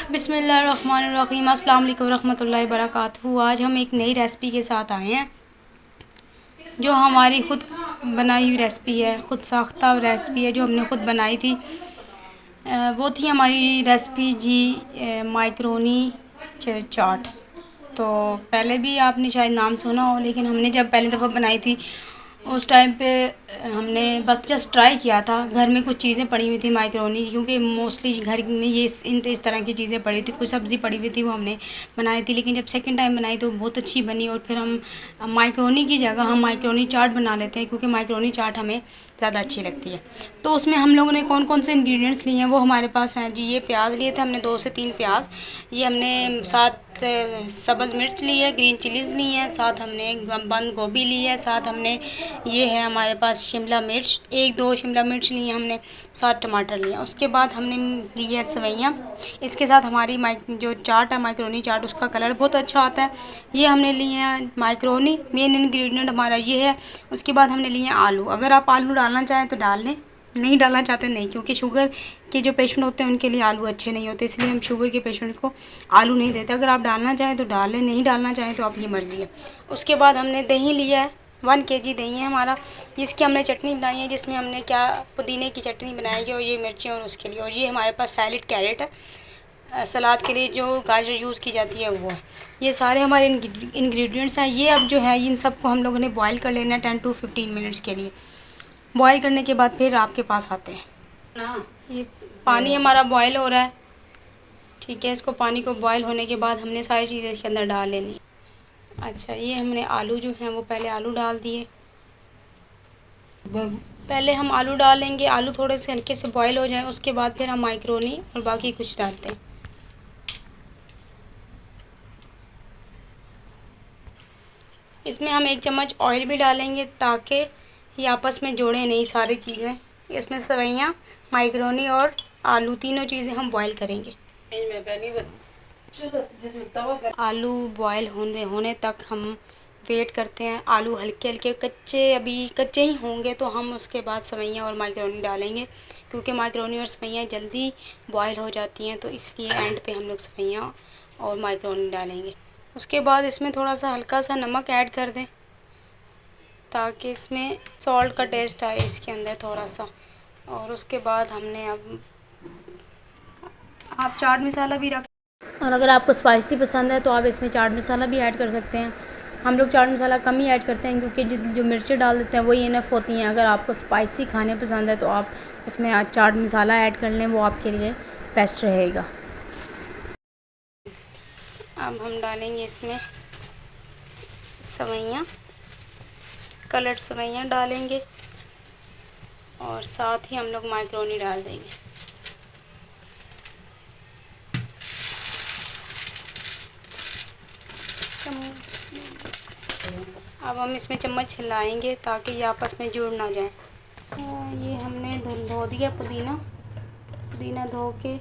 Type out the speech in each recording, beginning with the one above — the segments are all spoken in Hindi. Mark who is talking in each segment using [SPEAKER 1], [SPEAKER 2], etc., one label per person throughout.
[SPEAKER 1] बिस्मिल्लाहिर्रहमानिर्रहीम अस्सलाम वालेकुम रहमतुल्लाहि वबरकातुहू। आज हम एक नई रेसिपी के साथ आए हैं जो हमारी ख़ुद बनाई हुई रेसिपी है, ख़ुद साख्ता रेसिपी है जो हमने ख़ुद बनाई थी। वो थी हमारी रेसिपी जी माइक्रोनी चाट। तो पहले भी आपने शायद नाम सुना हो, लेकिन हमने जब पहली दफ़ा बनाई थी उस टाइम पे हमने बस जस्ट ट्राई किया था। घर में कुछ चीज़ें पड़ी हुई थी माइक्रोनी, क्योंकि मोस्टली घर में ये इस तरह की चीज़ें पड़ी थी, कुछ सब्ज़ी पड़ी हुई थी वो हमने बनाई थी। लेकिन जब सेकंड टाइम बनाई तो बहुत अच्छी बनी, और फिर हम माइक्रोनी की जगह हम माइक्रोनी चाट बना लेते हैं, क्योंकि माइक्रोनी चाट हमें ज़्यादा अच्छी लगती है। तो उसमें हम लोगों ने कौन कौन से इंग्रेडिएंट्स लिए हैं वो हमारे पास हैं जी। ये प्याज लिए थे हमने 2 से 3 प्याज, ये हमने 7 सब्ज़ मिर्च ली है, ग्रीन चिलीज़ ली हैं, साथ हमने बंद गोभी ली है, साथ हमने ये है हमारे पास शिमला मिर्च, 1-2 शिमला मिर्च लिए हमने, 7 टमाटर लिए। उसके बाद हमने ली है सवैयाँ। इसके साथ हमारी जो चाट है माइक्रोनी चाट, उसका कलर बहुत अच्छा आता है। ये हमने लिए हैं माइक्रोनी, मेन इंग्रेडिएंट हमारा ये है। उसके बाद हमने लिए हैं आलू। अगर आप आलू डालना चाहें तो डाल लें, नहीं डालना चाहते नहीं, क्योंकि शुगर के जो पेशेंट होते हैं उनके लिए आलू अच्छे नहीं होते, इसलिए हम शुगर के पेशेंट को आलू नहीं देते। अगर आप डालना चाहें तो डाल लें, नहीं डालना चाहें तो आपकी मर्ज़ी है। उसके बाद हमने दही लिया है, 1 केजी दही है हमारा, जिसकी हमने चटनी बनाई है, जिसमें हमने क्या पुदीने की चटनी बनाएंगे, और ये मिर्चें और उसके लिए। और ये हमारे पास सैलेड कैरेट है, सलाद के लिए जो गाजर यूज़ की जाती है वो है। ये सारे हमारे इंग्रेडिएंट्स हैं। ये अब जो है इन सबको हम लोगों ने बॉईल कर लेना है 10 to 15 मिनट्स के लिए। बॉईल करने के बाद फिर आपके पास आते हैं ना। ये पानी हमारा बॉईल हो रहा है, ठीक है। इसको पानी को बॉईल होने के बाद हमने सारी चीज़ें इसके अंदर डाल लेनी। अच्छा, ये हमने आलू जो हैं वो पहले आलू डाल दिए। पहले हम आलू डालेंगे, आलू थोड़े से हल्के से बॉईल हो जाए, उसके बाद फिर हम माइक्रोनी और बाकी कुछ डालते हैं। इसमें हम 1 चम्मच ऑयल भी डालेंगे, ताकि ये आपस में जोड़े नहीं सारी चीज़ें। इसमें सवैयाँ, माइक्रोनी और आलू तीनों चीज़ें हम बॉईल करेंगे। आलू बॉईल होने तक हम वेट करते हैं। आलू हल्के हल्के कच्चे अभी कच्चे ही होंगे तो हम उसके बाद सवैयाँ और माइक्रोनी डालेंगे, क्योंकि माइक्रोनी और सवैयाँ जल्दी बॉईल हो जाती हैं, तो इसलिए एंड पे हम लोग सवैयाँ और माइक्रोनी डालेंगे। उसके बाद इसमें थोड़ा सा हल्का सा नमक ऐड कर दें, ताकि इसमें सॉल्ट का टेस्ट आए इसके अंदर थोड़ा सा। और उसके बाद हमने अब आप चाट मसाला भी रख, और अगर आपको स्पाइसी पसंद है तो आप इसमें चाट मसाला भी ऐड कर सकते हैं। हम लोग चाट मसाला कम ही ऐड करते हैं, क्योंकि जो मिर्चें डाल देते हैं वही इनफ होती हैं। अगर आपको स्पाइसी खाने पसंद है तो आप उसमें चाट मसाला ऐड कर लें, वो आपके लिए बेस्ट रहेगा। अब हम डालेंगे इसमें सवैयाँ, कलर्ड सवैयाँ डालेंगे, और साथ ही हम लोग माइक्रोनी डाल देंगे। अब हम इसमें चम्मच हिलाएंगे ताकि ये आपस में जुड़ ना जाए। ये हमने धो दिया पुदीना धो के।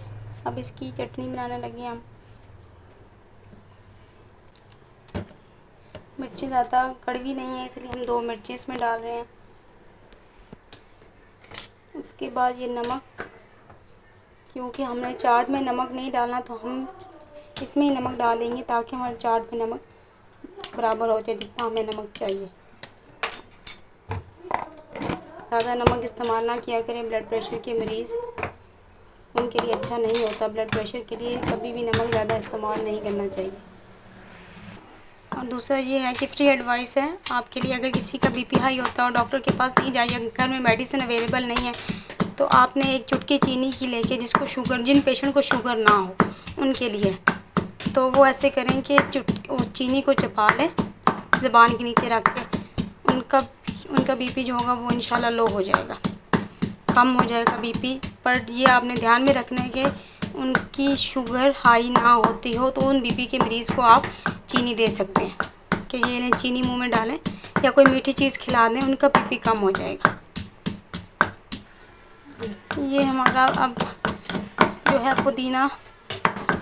[SPEAKER 1] अब इसकी चटनी बनाने लगे हम। मिर्ची ज़्यादा कड़वी नहीं है, इसलिए हम 2 मिर्ची इसमें डाल रहे हैं। उसके बाद ये नमक, क्योंकि हमने चाट में नमक नहीं डालना तो हम इसमें ही नमक डालेंगे, ताकि हमारे चाट में नमक बराबर हो जाए जितना हमें नमक चाहिए। ज़्यादा नमक इस्तेमाल ना किया करें, ब्लड प्रेशर के मरीज़ उनके लिए अच्छा नहीं होता। ब्लड प्रेशर के लिए कभी भी नमक ज़्यादा इस्तेमाल नहीं करना चाहिए। और दूसरा ये है कि फ्री एडवाइस है आपके लिए, अगर किसी का बीपी हाई होता है और डॉक्टर के पास नहीं जाइए, घर में मेडिसिन अवेलेबल नहीं है, तो आपने 1 चुटकी चीनी की लेके, जिसको शुगर, जिन पेशेंट को शुगर ना हो उनके लिए, तो वो ऐसे करें कि उस चीनी को चबा लें ज़ुबान के नीचे रख के। उनका बीपी जो होगा वो इंशाल्लाह लो हो जाएगा, कम हो जाएगा बीपी। पर ये आपने ध्यान में रखना है कि उनकी शुगर हाई ना होती हो, तो उन बीपी के मरीज़ को आप चीनी दे सकते हैं कि ये चीनी मुंह में डालें या कोई मीठी चीज़ खिला दें, उनका बीपी कम हो जाएगा। ये हमारा अब जो है पुदीना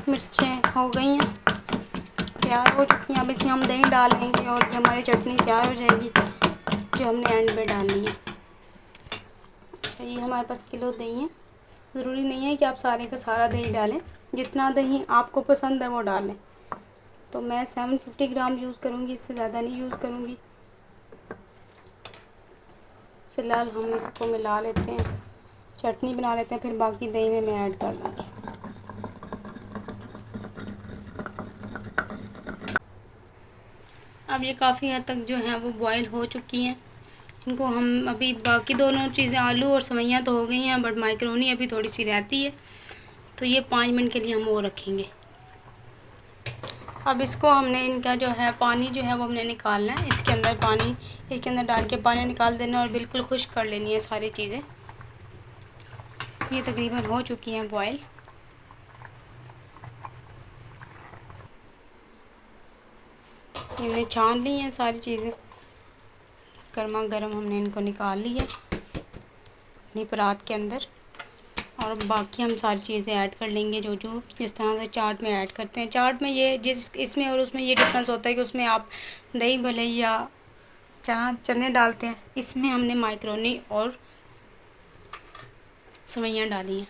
[SPEAKER 1] मिर्चें हो गई हैं, तैयार हो चुकी हैं। अब इसमें हम दही डालेंगे और ये हमारी चटनी तैयार हो जाएगी, जो हमने एंड में डालनी है। अच्छा, ये हमारे पास किलो दही है, ज़रूरी नहीं है कि आप सारे का सारा दही डालें, जितना दही आपको पसंद है वो डालें। तो मैं 750 ग्राम यूज़ करूँगी, इससे ज़्यादा नहीं यूज़ करूँगी। फ़िलहाल हम इसको मिला लेते हैं, चटनी बना लेते हैं, फिर बाकी दही में मैं ऐड कर लूँगी। अब ये काफ़ी हद तक जो है वो बॉयल हो चुकी हैं। इनको हम अभी बाकी दोनों चीज़ें आलू और सेवइयाँ तो हो गई हैं, बट माइक्रोनी अभी थोड़ी सी रहती है, तो ये 5 मिनट के लिए हम वो रखेंगे। अब इसको हमने इनका जो है पानी जो है वो हमने निकालना है। इसके अंदर डाल के पानी निकाल देना और बिल्कुल खुश्क कर लेनी है सारी चीज़ें। ये तकरीबन हो चुकी हैं बॉयल। हमने छान ली हैं सारी चीज़ें, गर्मा गर्म हमने इनको निकाल ली है अपनी परात के अंदर। और बाकी हम सारी चीज़ें ऐड कर लेंगे जो जिस तरह से चाट में ऐड करते हैं। चाट में ये इसमें और उसमें ये डिफरेंस होता है कि उसमें आप दही भले या चने डालते हैं, इसमें हमने माइक्रोनी और सेवइयाँ डाली हैं।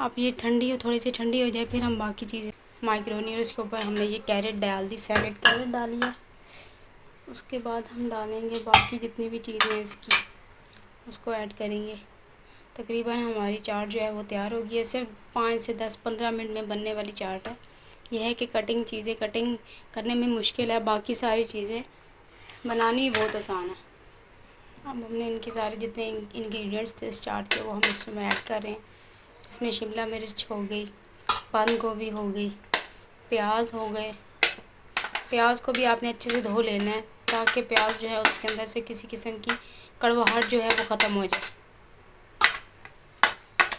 [SPEAKER 1] अब ये थोड़ी सी ठंडी हो जाए, फिर हम बाकी चीज़ें माइक्रोनी और उसके ऊपर हमने ये कैरेट डाल दी, सैलेड कैरेट डाली है। उसके बाद हम डालेंगे बाकी जितनी भी चीज़ें हैं इसकी, उसको ऐड करेंगे। तकरीबन हमारी चाट जो है वो तैयार हो गई है। सिर्फ 5 से 10-15 मिनट में बनने वाली चाट है। यह है कि कटिंग करने में मुश्किल है, बाकी सारी चीज़ें बनानी बहुत आसान है। अब हमने इनके सारे जितने इंग्रेडिएंट्स थे इस चाट के वो हम इसमें ऐड कर रहे हैं। इसमें शिमला मिर्च हो गई, बंद गोभी हो गई, प्याज हो गए। प्याज को भी आपने अच्छे से धो लेना है ताकि प्याज जो है उसके अंदर से किसी किस्म की कड़वाहट जो है वो ख़त्म हो जाए।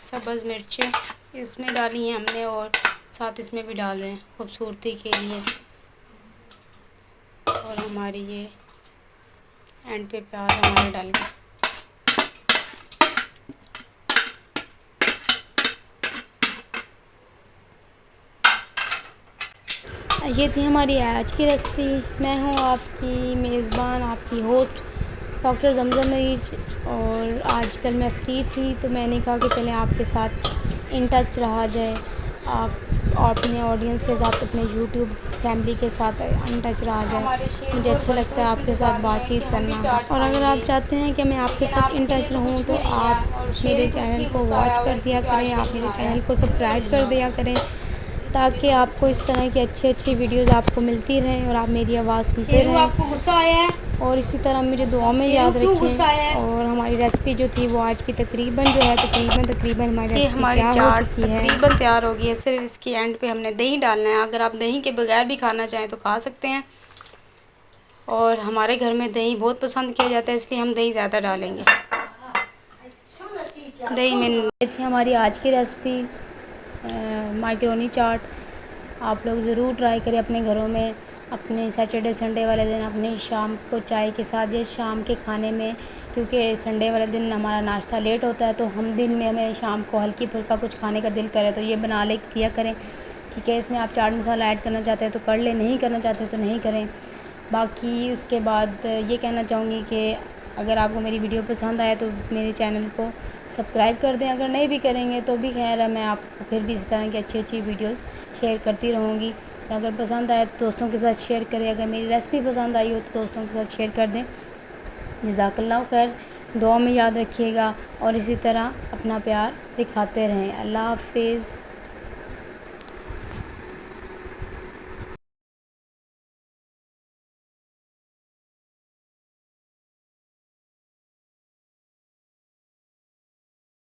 [SPEAKER 1] सब्ज़ मिर्चें इसमें डाली हैं हमने और साथ इसमें भी डाल रहे हैं खूबसूरती के लिए। और हमारी ये एंड पे प्याज हमारे डाल के ये थी हमारी आज की रेसिपी। मैं हूँ आपकी मेज़बान, आपकी होस्ट डॉक्टर जमजम मरीज। और आजकल मैं फ्री थी तो मैंने कहा कि चलें आपके साथ इन टच रहा जाए, आप और अपने ऑडियंस के साथ, अपने यूट्यूब फैमिली के साथ इन टच रहा जाए। मुझे अच्छा लगता है आपके साथ बातचीत करना। और अगर आप चाहते हैं कि मैं आपके साथ इन टच रहूं तो आप मेरे चैनल को वॉच कर दिया करें, आप मेरे चैनल को सब्सक्राइब कर दिया करें, ताकि आपको इस तरह की अच्छी वीडियोस आपको मिलती रहें और आप मेरी आवाज़ सुनते रहें। आपको गुस्सा आया है? और इसी तरह मुझे दुआ में याद रखें। और हमारी रेसिपी जो थी वो आज की तकरीबन हमारी चाट तकरीबन तैयार हो गई है। सिर्फ इसकी एंड पे हमने दही डालना है। अगर आप दही के बगैर भी खाना चाहें तो खा सकते हैं। और हमारे घर में दही बहुत पसंद किया जाता है, इसलिए हम दही ज़्यादा डालेंगे। दही में ये थी हमारी आज की रेसिपी माइक्रोनी चाट। आप लोग ज़रूर ट्राई करें अपने घरों में, अपने सैटरडे संडे वाले दिन अपने शाम को चाय के साथ या शाम के खाने में, क्योंकि संडे वाले दिन हमारा नाश्ता लेट होता है, तो हम दिन में हमें शाम को हल्की फुल्का कुछ खाने का दिल करे तो ये बना ले किया करें। ठीक है, इसमें आप चाट मसाला ऐड करना चाहते हैं तो कर लें, नहीं करना चाहते तो नहीं करें। बाकी उसके बाद ये कहना चाहूँगी कि अगर आपको मेरी वीडियो पसंद आए तो मेरे चैनल को सब्सक्राइब कर दें। अगर नहीं भी करेंगे तो भी खैर है, मैं आपको फिर भी इस तरह की अच्छी वीडियोस शेयर करती रहूँगी। अगर पसंद आए तो दोस्तों के साथ शेयर करें। अगर मेरी रेसिपी पसंद आई हो तो दोस्तों के साथ शेयर कर दें। जज़ाकल्लाह खैर, दुआ में याद रखिएगा और इसी तरह अपना प्यार दिखाते रहें। अल्लाह हाफ़िज़।